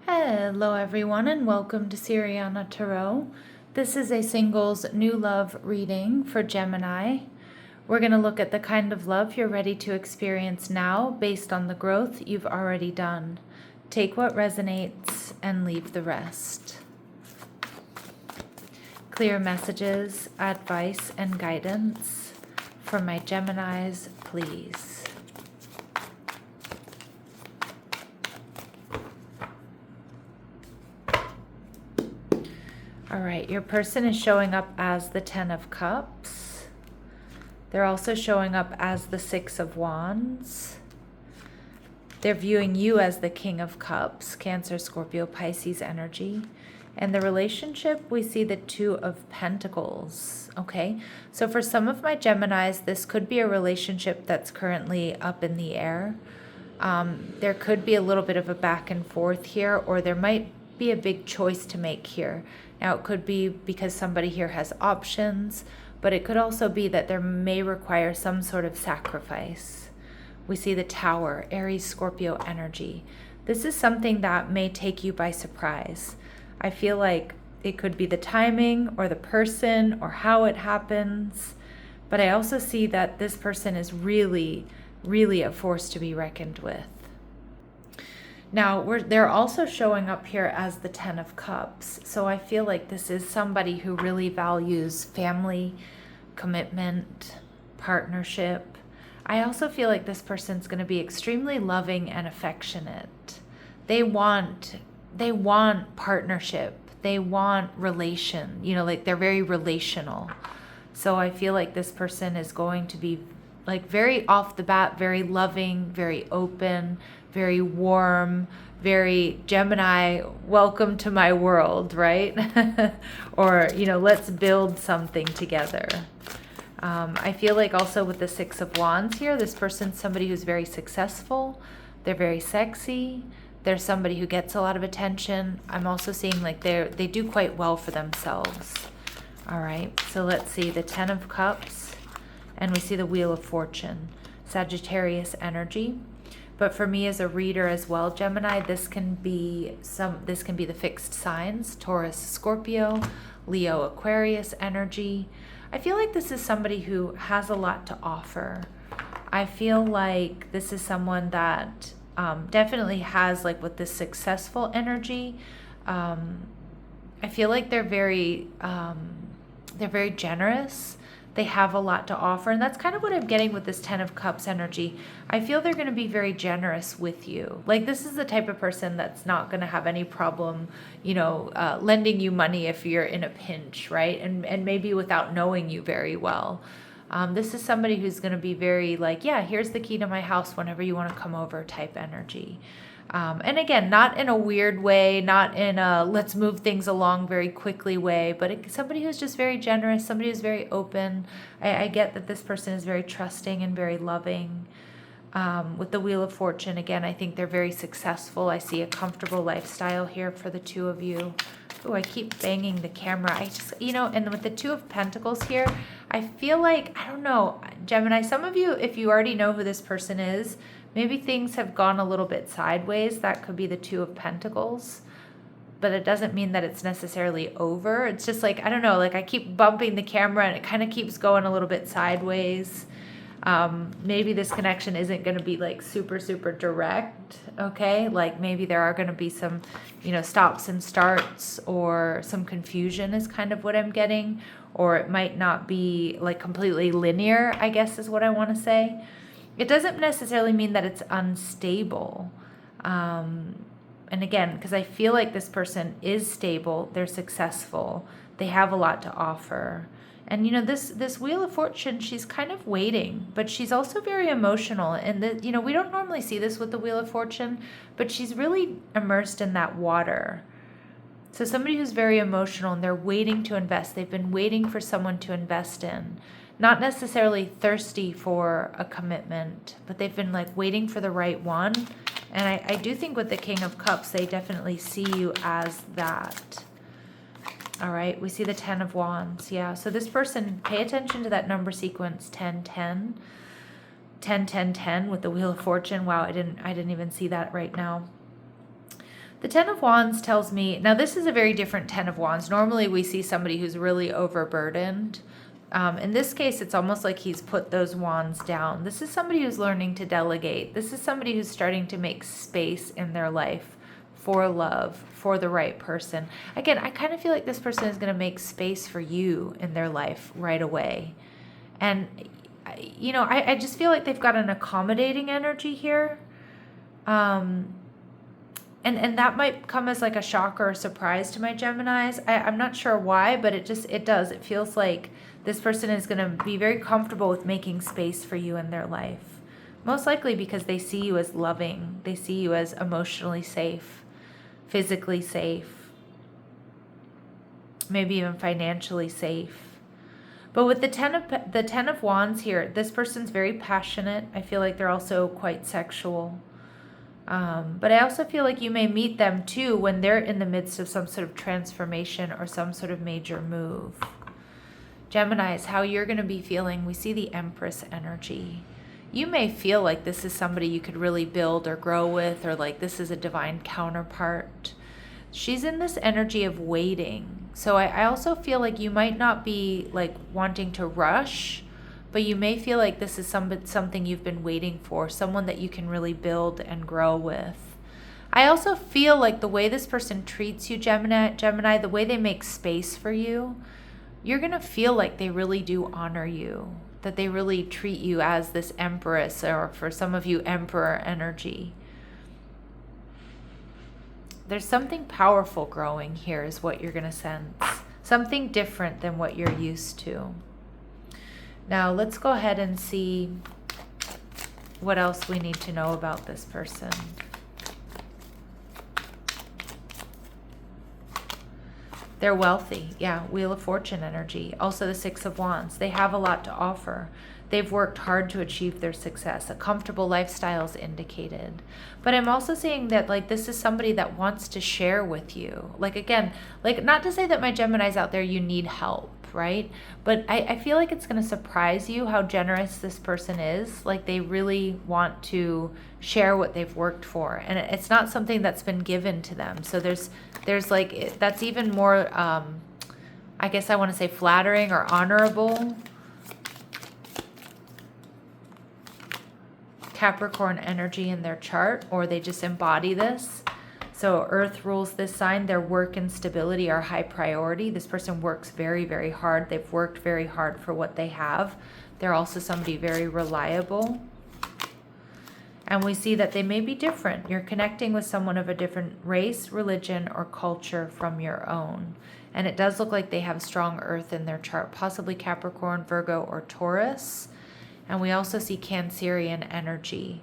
Hello everyone and welcome to Siriana Tarot. This is a singles new love reading for Gemini. We're going to look at the kind of love you're ready to experience now based on the growth you've already done. Take what resonates and leave the rest. Clear messages, advice, and guidance for my Geminis, please. All right, your person is showing up as the Ten of Cups. They're also showing up as the Six of Wands. They're viewing you as the King of Cups, Cancer, Scorpio, Pisces energy. And the relationship, we see the Two of Pentacles, okay? So for some of my Geminis, this could be a relationship that's currently up in the air. There could be a little bit of a back and forth here, or there might be a big choice to make here. Now, it could be because somebody here has options, but it could also be that there may require some sort of sacrifice. We see the Tower, Aries, Scorpio energy. This is something that may take you by surprise. I feel like it could be the timing or the person or how it happens, but I also see that this person is really, really a force to be reckoned with. Now, they're also showing up here as the Ten of Cups. So I feel like this is somebody who really values family, commitment, partnership. I also feel like this person's going to be extremely loving and affectionate. They want partnership. They want relation. Like they're very relational. So I feel like this person is going to be like very off the bat, very loving, very open, very warm, very Gemini, welcome to my world, right? Or, let's build something together. I feel like also with the Six of Wands here, this person's somebody who's very successful. They're very sexy. They're somebody who gets a lot of attention. I'm also seeing like they do quite well for themselves. All right, so let's see the Ten of Cups, and we see the Wheel of Fortune, Sagittarius energy. But for me as a reader as well, Gemini, this can be the fixed signs, Taurus, Scorpio, Leo, Aquarius energy. I feel like this is somebody who has a lot to offer. I feel like this is someone that definitely has, like with this successful energy, I feel like they're very generous. They have a lot to offer, and that's kind of what I'm getting with this Ten of Cups energy. I feel they're going to be very generous with you. Like this is the type of person that's not going to have any problem, lending you money if you're in a pinch, right? And maybe without knowing you very well. This is somebody who's going to be very like, yeah, here's the key to my house whenever you want to come over type energy. And again, not in a weird way, not in a let's move things along very quickly way, but somebody who's just very generous, somebody who's very open. I get that this person is very trusting and very loving. With the Wheel of Fortune, again, I think they're very successful. I see a comfortable lifestyle here for the two of you. Oh, I keep banging the camera. I just, and with the Two of Pentacles here, I feel like, I don't know, Gemini, some of you, if you already know who this person is, maybe things have gone a little bit sideways. That could be the Two of Pentacles, but it doesn't mean that it's necessarily over. It's just like, I don't know, like I keep bumping the camera and it kind of keeps going a little bit sideways. Maybe this connection isn't going to be like super, super direct. Okay. Like maybe there are going to be some, stops and starts, or some confusion is kind of what I'm getting, or it might not be like completely linear, I guess is what I want to say. It doesn't necessarily mean that it's unstable. And again, because I feel like this person is stable, they're successful, they have a lot to offer. And this Wheel of Fortune, she's kind of waiting, but she's also very emotional. And we don't normally see this with the Wheel of Fortune, but she's really immersed in that water. So somebody who's very emotional and they're waiting to invest. They've been waiting for someone to invest in. Not necessarily thirsty for a commitment, but they've been like waiting for the right one. And I do think with the King of Cups, they definitely see you as that. All right, we see the Ten of Wands. Yeah, so this person, pay attention to that number sequence 10-10. 10-10-10 with the Wheel of Fortune. Wow, I didn't even see that right now. The Ten of Wands tells me, now this is a very different Ten of Wands. Normally we see somebody who's really overburdened. In this case, it's almost like he's put those wands down. This is somebody who's learning to delegate. This is somebody who's starting to make space in their life for love, for the right person. Again, I kind of feel like this person is going to make space for you in their life right away. And, you know, I just feel like they've got an accommodating energy here. And that might come as like a shock or a surprise to my Geminis. I'm not sure why, but it does. It feels like this person is going to be very comfortable with making space for you in their life. Most likely because they see you as loving. They see you as emotionally safe, physically safe, maybe even financially safe. But with the Ten of Wands here, this person's very passionate. I feel like they're also quite sexual. But I also feel like you may meet them too when they're in the midst of some sort of transformation or some sort of major move. Geminis, how you're going to be feeling, we see the Empress energy. You may feel like this is somebody you could really build or grow with, or like this is a divine counterpart. She's in this energy of waiting. So I also feel like you might not be like wanting to rush, but you may feel like this is something you've been waiting for, someone that you can really build and grow with. I also feel like the way this person treats you, Gemini, the way they make space for you, you're going to feel like they really do honor you, that they really treat you as this Empress, or for some of you, Emperor energy. There's something powerful growing here is what you're going to sense. Something different than what you're used to. Now, let's go ahead and see what else we need to know about this person. They're wealthy. Yeah, Wheel of Fortune energy. Also the Six of Wands. They have a lot to offer. They've worked hard to achieve their success. A comfortable lifestyle is indicated. But I'm also seeing that like this is somebody that wants to share with you. Like again, like not to say that my Geminis out there, you need help, right? But I feel like it's going to surprise you how generous this person is. Like they really want to share what they've worked for. And it's not something that's been given to them. So there's like, that's even more, I guess I want to say flattering or honorable. Capricorn energy in their chart, or they just embody this. So Earth rules this sign. Their work and stability are high priority. This person works very, very hard. They've worked very hard for what they have. They're also somebody very reliable. And we see that they may be different. You're connecting with someone of a different race, religion, or culture from your own. And it does look like they have strong Earth in their chart, possibly Capricorn, Virgo, or Taurus. And we also see Cancerian energy.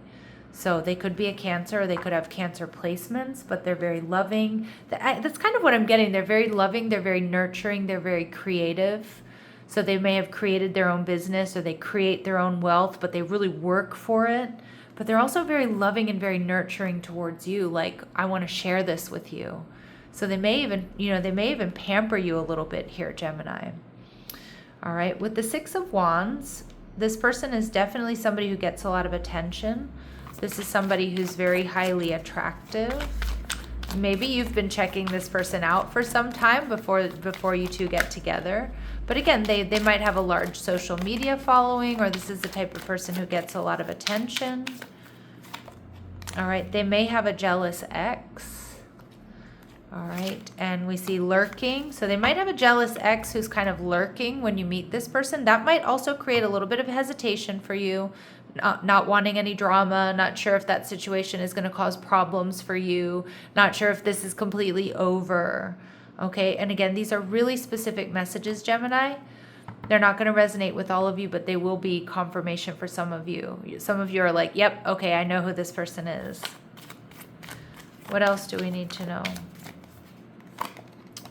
So they could be a Cancer, or they could have Cancer placements, but they're very loving. That's kind of what I'm getting. They're very loving, they're very nurturing, they're very creative. So they may have created their own business, or they create their own wealth, but they really work for it. But they're also very loving and very nurturing towards you. Like, I want to share this with you. So they may even, pamper you a little bit here, Gemini. All right, with the Six of Wands, this person is definitely somebody who gets a lot of attention. This is somebody who's very highly attractive. Maybe you've been checking this person out for some time before you two get together. But again, they might have a large social media following, or this is the type of person who gets a lot of attention. All right, they may have a jealous ex. All right, and we see lurking. So they might have a jealous ex who's kind of lurking when you meet this person. That might also create a little bit of hesitation for you, not wanting any drama, not sure if that situation is going to cause problems for you, not sure if this is completely over. Okay, and again, these are really specific messages, Gemini. They're not going to resonate with all of you, but they will be confirmation for some of you. Some of you are like, yep, okay, I know who this person is. What else do we need to know?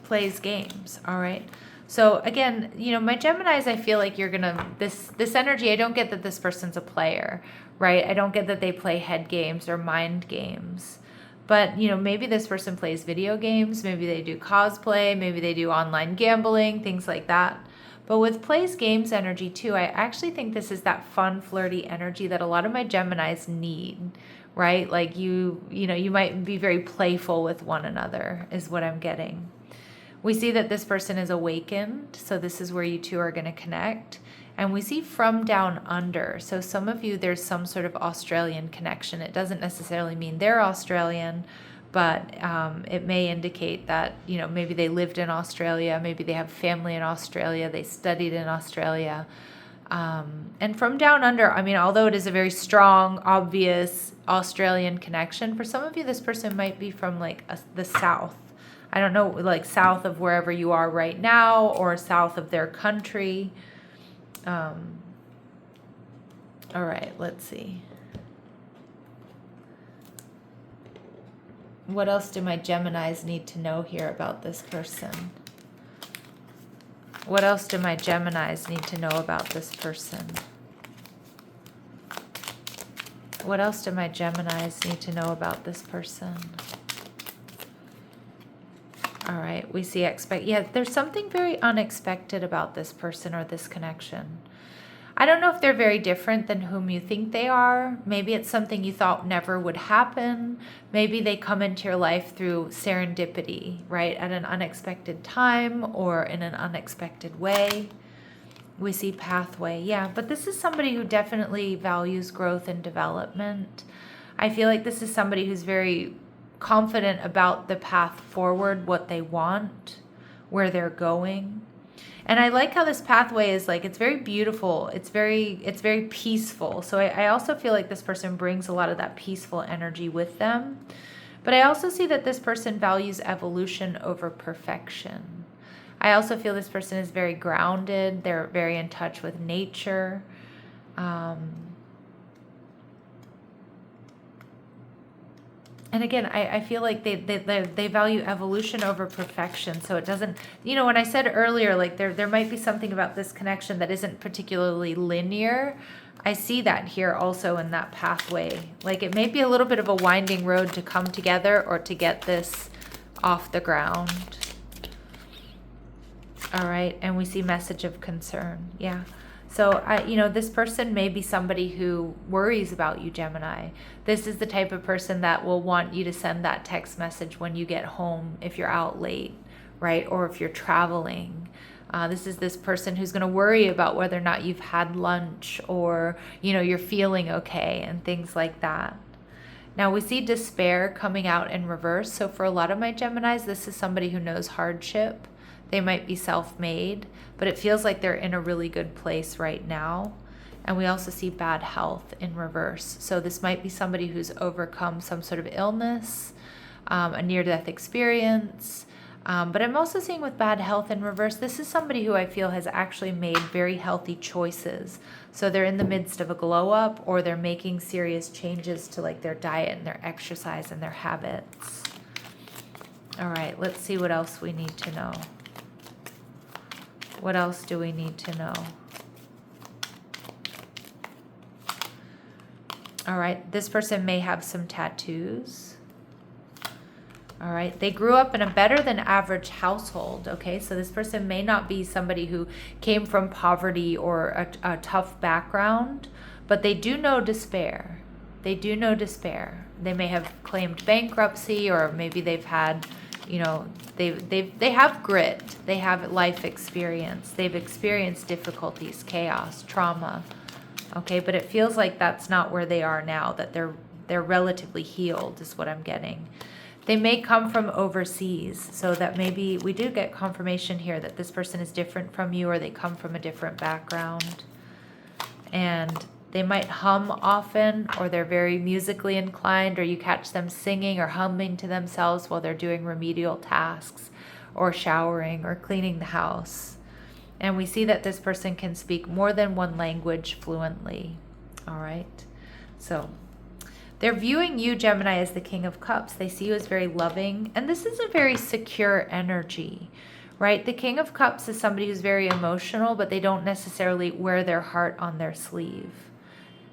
Plays games. All right. So again, my Geminis, I feel like you're gonna this energy. I don't get that this person's a player, right? I don't get that they play head games or mind games. But maybe this person plays video games. Maybe they do cosplay. Maybe they do online gambling, things like that. But with plays games energy too, I actually think this is that fun, flirty energy that a lot of my Geminis need, right? Like you know, you might be very playful with one another is what I'm getting. We see that this person is awakened, so this is where you two are going to connect. And we see from down under. So some of you, there's some sort of Australian connection. It doesn't necessarily mean they're Australian, but it may indicate that, you know, maybe they lived in Australia, maybe they have family in Australia, they studied in Australia. And from down under, I mean, although it is a very strong, obvious Australian connection, for some of you, this person might be from like the South. I don't know, like south of wherever you are right now or south of their country. All right, let's see. What else do my Geminis need to know here about this person? What else do my Geminis need to know about this person? What else do my Geminis need to know about this person? All right, we see yeah, there's something very unexpected about this person or this connection. I don't know if they're very different than whom you think they are. Maybe it's something you thought never would happen. Maybe they come into your life through serendipity, right? At an unexpected time or in an unexpected way. We see pathway, yeah, but this is somebody who definitely values growth and development. I feel like this is somebody who's very confident about the path forward, what they want, where they're going. And I like how this pathway is like, it's very beautiful. It's very peaceful. So I also feel like this person brings a lot of that peaceful energy with them. But I also see that this person values evolution over perfection. I also feel this person is very grounded. They're very in touch with nature. And again, I feel like they value evolution over perfection. So it doesn't, you know, when I said earlier, like there might be something about this connection that isn't particularly linear. I see that here also in that pathway. Like it may be a little bit of a winding road to come together or to get this off the ground. All right, and we see message of concern. Yeah. So, you know, this person may be somebody who worries about you, Gemini. This is the type of person that will want you to send that text message when you get home if you're out late, right? Or if you're traveling. This is this person who's going to worry about whether or not you've had lunch or, you know, you're feeling okay and things like that. Now we see despair coming out in reverse. So for a lot of my Geminis, this is somebody who knows hardship. They might be self-made, but it feels like they're in a really good place right now. And we also see bad health in reverse. So this might be somebody who's overcome some sort of illness, a near-death experience. But I'm also seeing with bad health in reverse, this is somebody who I feel has actually made very healthy choices. So they're in the midst of a glow up or they're making serious changes to like their diet and their exercise and their habits. All right, let's see what else we need to know. What else do we need to know? All right, this person may have some tattoos. All right, they grew up in a better than average household, okay? So this person may not be somebody who came from poverty or a tough background, but they do know despair. They do know despair. They may have claimed bankruptcy or maybe they've had, you know, they have grit. They have life experience. They've experienced difficulties, chaos, trauma. Okay, but it feels like that's not where they are now, that they're relatively healed is what I'm getting. They may come from overseas, so that maybe we do get confirmation here that this person is different from you or they come from a different background. And they might hum often, or they're very musically inclined, or you catch them singing or humming to themselves while they're doing remedial tasks or showering or cleaning the house. And we see that this person can speak more than one language fluently. All right. So they're viewing you, Gemini, as the King of Cups. They see you as very loving. And this is a very secure energy, right? The King of Cups is somebody who's very emotional, but they don't necessarily wear their heart on their sleeve.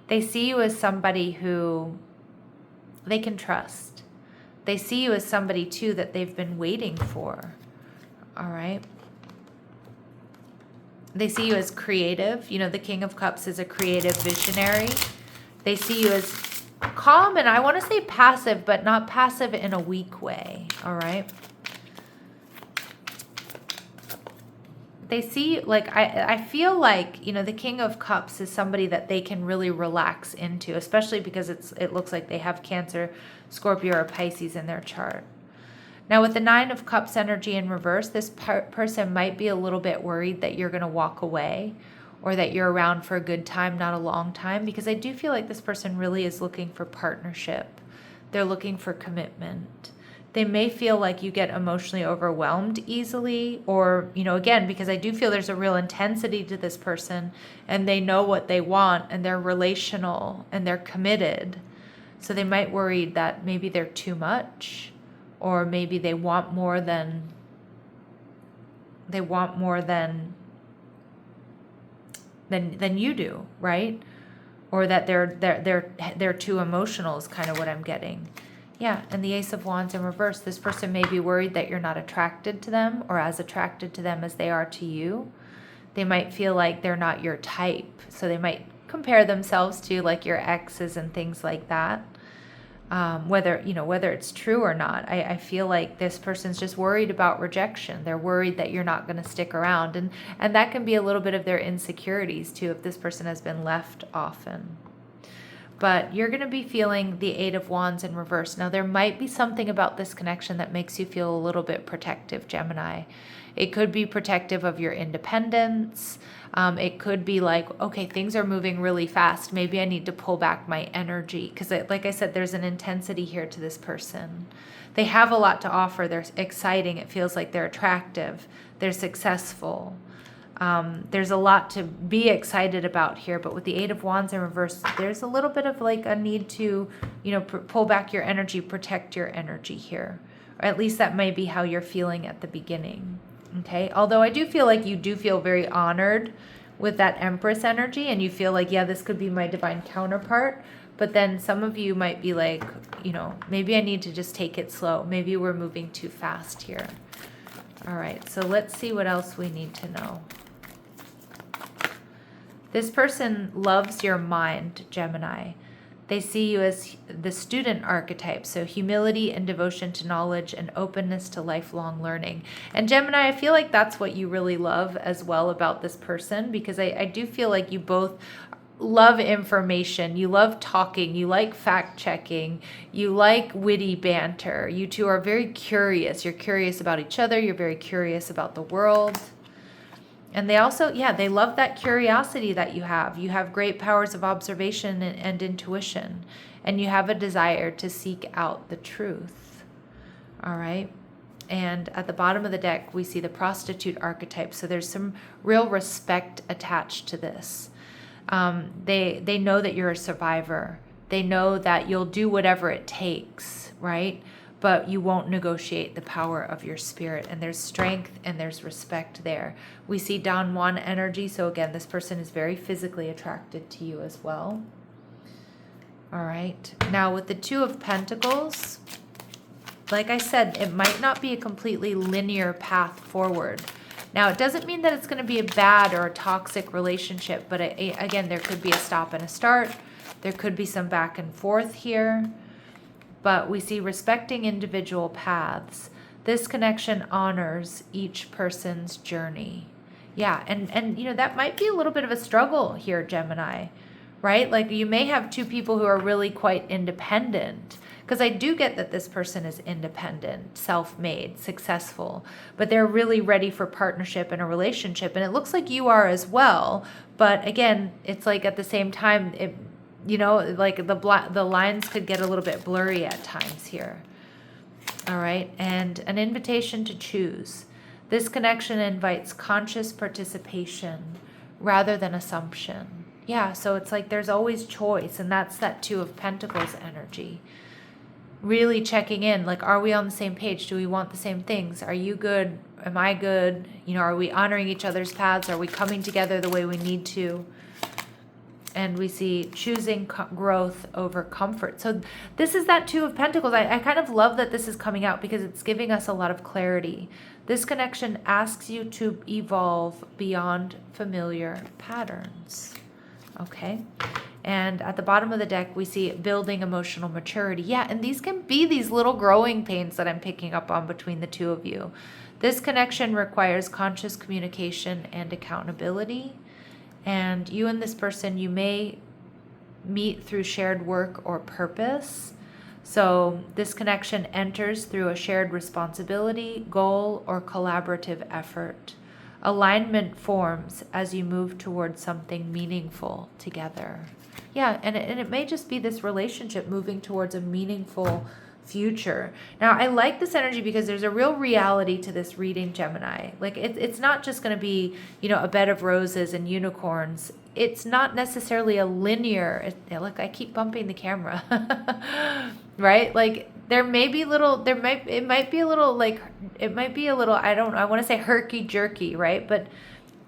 They see you as somebody who they can trust. They see you as somebody, too, that they've been waiting for. All right. They see you as creative. You know, the King of Cups is a creative visionary. They see you as calm, and I want to say passive, but not passive in a weak way, all right? They see, like, I feel like, you know, the King of Cups is somebody that they can really relax into, especially because it looks like they have Cancer, Scorpio, or Pisces in their chart. Now, with the Nine of Cups energy in reverse, this person might be a little bit worried that you're going to walk away, or that you're around for a good time, not a long time, because I do feel like this person really is looking for partnership. They're looking for commitment. They may feel like you get emotionally overwhelmed easily, or, you know, again, because I do feel there's a real intensity to this person, and they know what they want, and they're relational, and they're committed. So they might worry that maybe they're too much, or maybe they want more than you do, right? Or that they're too emotional is kind of what I'm getting. Yeah, and the Ace of Wands in reverse, this person may be worried that you're not attracted to them, or as attracted to them as they are to you. They might feel like they're not your type, so they might compare themselves to like your exes and things like that. Whether it's true or not, I feel like this person's just worried about rejection. They're worried that you're not going to stick around, and that can be a little bit of their insecurities too, if this person has been left often. But you're going to be feeling the Eight of Wands in reverse. Now, there might be something about this connection that makes you feel a little bit protective, Gemini. It could be protective of your independence. It could be like, okay, things are moving really fast. Maybe I need to pull back my energy. Because like I said, there's an intensity here to this person. They have a lot to offer. They're exciting. It feels like they're attractive. They're successful. There's a lot to be excited about here, but with the Eight of Wands in reverse, there's a little bit of like a need to, you know, pull back your energy, protect your energy here. Or at least that may be how you're feeling at the beginning. Okay. Although I do feel like you do feel very honored with that Empress energy, and you feel like, yeah, this could be my divine counterpart. But then some of you might be like, you know, maybe I need to just take it slow. Maybe we're moving too fast here. All right. So let's see what else we need to know. This person loves your mind, Gemini. They see you as the student archetype, so humility and devotion to knowledge and openness to lifelong learning. And Gemini, I feel like that's what you really love as well about this person, because I do feel like you both love information, you love talking, you like fact-checking, you like witty banter. You two are very curious. You're curious about each other, you're very curious about the world. And they also, yeah, they love that curiosity that you have. You have great powers of observation and intuition, and you have a desire to seek out the truth. All right. And at the bottom of the deck, we see the prostitute archetype. So there's some real respect attached to this. They know that you're a survivor. They know that you'll do whatever it takes, right? But you won't negotiate the power of your spirit. And there's strength and there's respect there. We see Don Juan energy. So again, this person is very physically attracted to you as well. All right. Now with the Two of Pentacles, like I said, it might not be a completely linear path forward. Now, it doesn't mean that it's going to be a bad or a toxic relationship. But again, there could be a stop and a start. There could be some back and forth here. But we see respecting individual paths. This connection honors each person's journey. Yeah, and you know, that might be a little bit of a struggle here, Gemini, right? Like you may have two people who are really quite independent, because I do get that this person is independent, self-made, successful, but they're really ready for partnership and a relationship. And it looks like you are as well. But again, it's like at the same time, you know, like the lines could get a little bit blurry at times here. All right. And an invitation to choose. This connection invites conscious participation rather than assumption. Yeah. So it's like there's always choice. And that's that Two of Pentacles energy. Really checking in. Like, are we on the same page? Do we want the same things? Are you good? Am I good? You know, are we honoring each other's paths? Are we coming together the way we need to? And we see choosing growth over comfort. So this is that Two of Pentacles. I kind of love that this is coming out because it's giving us a lot of clarity. This connection asks you to evolve beyond familiar patterns. Okay. And at the bottom of the deck, we see building emotional maturity. Yeah, and these can be these little growing pains that I'm picking up on between the two of you. This connection requires conscious communication and accountability. And you and this person, you may meet through shared work or purpose. So this connection enters through a shared responsibility, goal, or collaborative effort. Alignment forms as you move towards something meaningful together. Yeah, and it may just be this relationship moving towards a meaningful future. Now, I like this energy because there's a real reality to this reading, Gemini. Like, it's not just going to be, a bed of roses and unicorns. It's not necessarily a linear, look, I keep bumping the camera, right? Like, it might be a little, I want to say herky-jerky, right? But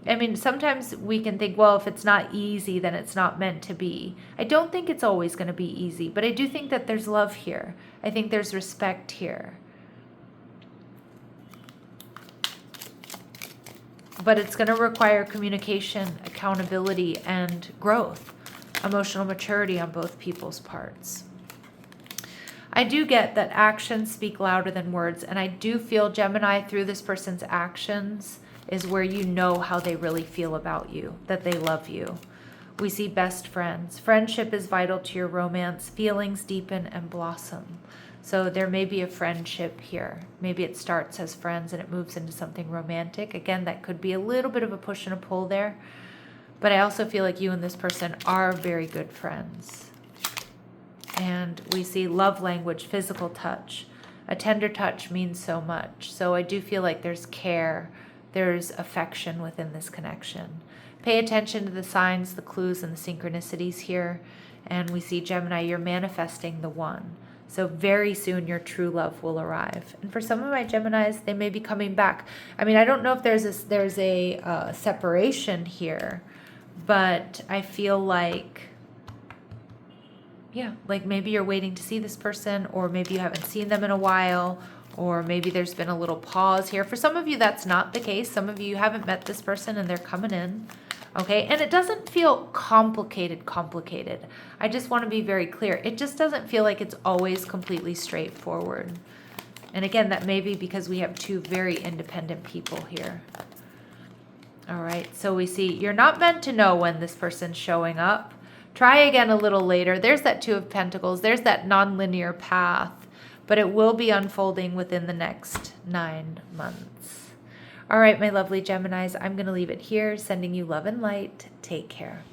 I mean, sometimes we can think, well, if it's not easy, then it's not meant to be. I don't think it's always going to be easy, but I do think that there's love here. I think there's respect here. But it's going to require communication, accountability, and growth, emotional maturity on both people's parts. I do get that actions speak louder than words, and I do feel, Gemini, through this person's actions is where you know how they really feel about you, that they love you. We see best friends. Friendship is vital to your romance. Feelings deepen and blossom. So there may be a friendship here. Maybe it starts as friends and it moves into something romantic. Again, that could be a little bit of a push and a pull there. But I also feel like you and this person are very good friends. And we see love language, physical touch. A tender touch means so much. So I do feel like there's care, there's affection within this connection. Pay attention to the signs, the clues, and the synchronicities here. And we see, Gemini, you're manifesting the one. So very soon your true love will arrive. And for some of my Geminis, they may be coming back. I mean, I don't know if there's a separation here, but I feel like, yeah, like maybe you're waiting to see this person, or maybe you haven't seen them in a while, or maybe there's been a little pause here. For some of you, that's not the case. Some of you haven't met this person and they're coming in. Okay, and it doesn't feel complicated. I just want to be very clear. It just doesn't feel like it's always completely straightforward. And again, that may be because we have two very independent people here. All right, so we see you're not meant to know when this person's showing up. Try again a little later. There's that Two of Pentacles. There's that non-linear path, but it will be unfolding within the next 9 months. All right, my lovely Geminis, I'm going to leave it here, sending you love and light. Take care.